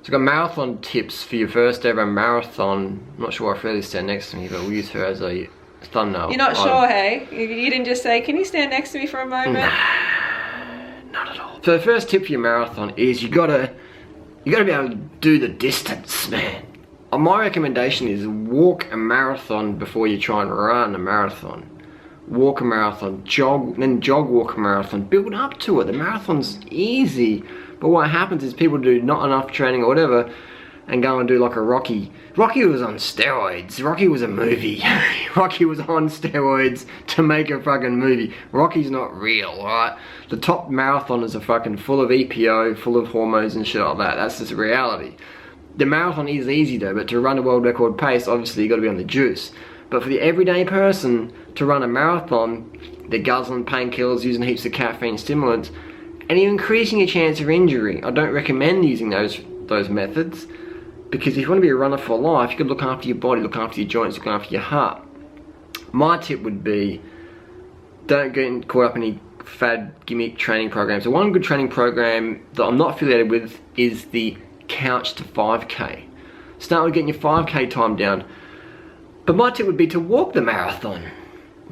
So I've got marathon tips for your first ever marathon. I'm not sure why Freely's stand next to me, but we'll use her as a thumbnail. You're not sure, hey? You didn't just say, can you stand next to me for a moment? Nah, not at all. So the first tip for your marathon is you gotta be able to do the distance, man. My recommendation is walk a marathon before you try and run a marathon. Walk a marathon, jog, then walk a marathon. Build up to it. The marathon's easy. But what happens is people do not enough training or whatever and go and do like a Rocky. Rocky was on steroids. Rocky was a movie. Rocky was on steroids to make a fucking movie. Rocky's not real, alright? The top marathoners are fucking full of EPO, full of hormones and shit like that. That's just reality. The marathon is easy though, but to run a world record pace, obviously you gotta be on the juice. But for the everyday person to run a marathon, they're guzzling painkillers, using heaps of caffeine stimulants, and you're increasing your chance of injury. I don't recommend using those methods, because if you want to be a runner for life, you could look after your body, look after your joints, look after your heart. My tip would be, don't get caught up in any fad gimmick training programs. So one good training program that I'm not affiliated with is the Couch to 5K. Start with getting your 5K time down. But my tip would be to walk the marathon.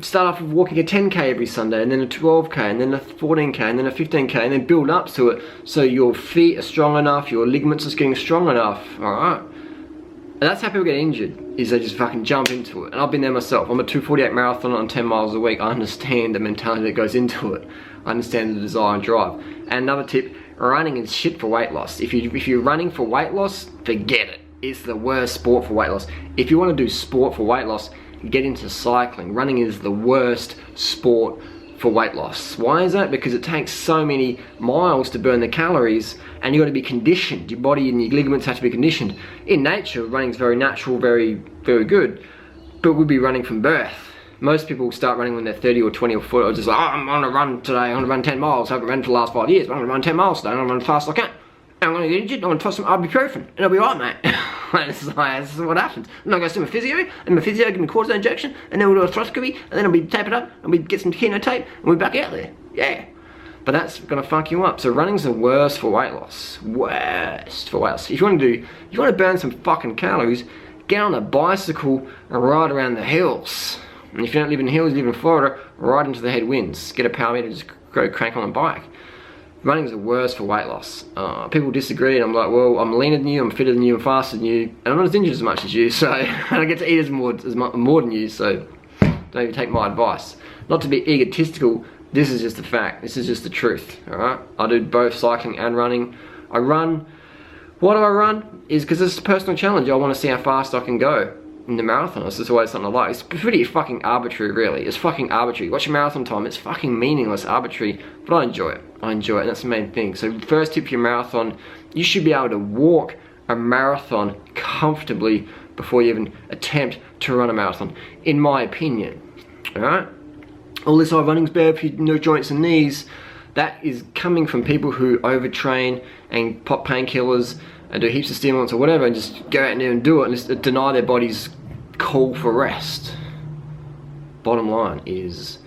Start off with walking a 10K every Sunday, and then a 12K, and then a 14K, and then a 15K, and then build up to it so your feet are strong enough, your ligaments are getting strong enough, alright? And that's how people get injured, is they just fucking jump into it. And I've been there myself. I'm a 2:48 marathon on 10 miles a week. I understand the mentality that goes into it. I understand the desire and drive. And another tip, running is shit for weight loss. If you're running for weight loss, forget it. It's the worst sport for weight loss. If you want to do sport for weight loss, get into cycling. Running is the worst sport for weight loss. Why is that? Because it takes so many miles to burn the calories, and you've got to be conditioned. Your body and your ligaments have to be conditioned. In nature, running's very natural, very, very good, but we'll be running from birth. Most people start running when they're 30 or 20 or 40, or just like, oh, I'm on a run today, I'm gonna run 10 miles. I haven't run for the last 5 years, but I'm gonna run 10 miles today, I'm gonna run as fast as I can. I'm gonna get injured, I'm gonna toss some ibuprofen, and I'll be right, mate. This is what happens. And I'll go see my physio, and my physio give me a cortisone injection, and then we'll do a arthroscopy, and then I'll be tape it up, and we get some keno tape, and we're back out there. Yeah. But that's gonna fuck you up. So running's the worst for weight loss. Worst for weight loss. If you wanna burn some fucking calories, get on a bicycle and ride around the hills. And if you don't live in the hills, you live in Florida, ride into the headwinds. Get a power meter, just go crank on a bike. Running's the worst for weight loss. People disagree, and I'm like, well, I'm leaner than you, I'm fitter than you, I'm faster than you, and I'm not as injured as much as you, so I get to eat more than you, so don't even take my advice. Not to be egotistical, this is just a fact, this is just the truth, alright? I do both cycling and running. Why do I run? Is because it's a personal challenge. I want to see how fast I can go in the marathon. It's just always something I like. It's pretty fucking arbitrary, really. It's fucking arbitrary. Watch your marathon time, it's fucking meaningless, arbitrary, but I enjoy it. I enjoy it, and that's the main thing. So first tip for your marathon, you should be able to walk a marathon comfortably before you even attempt to run a marathon, in my opinion. Alright? All this running's bad for your joints and knees, that is coming from people who overtrain and pop painkillers and do heaps of stimulants or whatever, and just go out there and do it and just deny their body's call for rest. Bottom line is,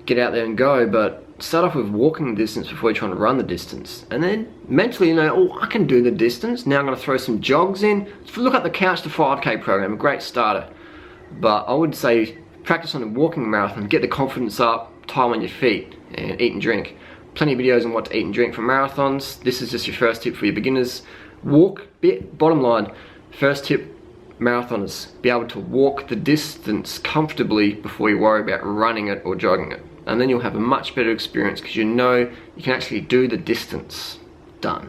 get out there and go, but start off with walking the distance before you're trying to run the distance. And then mentally, you know, oh, I can do the distance. Now I'm gonna throw some jogs in. Look at the Couch to 5K program, a great starter. But I would say, practice on a walking marathon, get the confidence up, time on your feet, and eat and drink. Plenty of videos on what to eat and drink for marathons. This is just your first tip for your beginners. Walk, bottom line, first tip, marathoners, be able to walk the distance comfortably before you worry about running it or jogging it. And then you'll have a much better experience because you know you can actually do the distance. Done.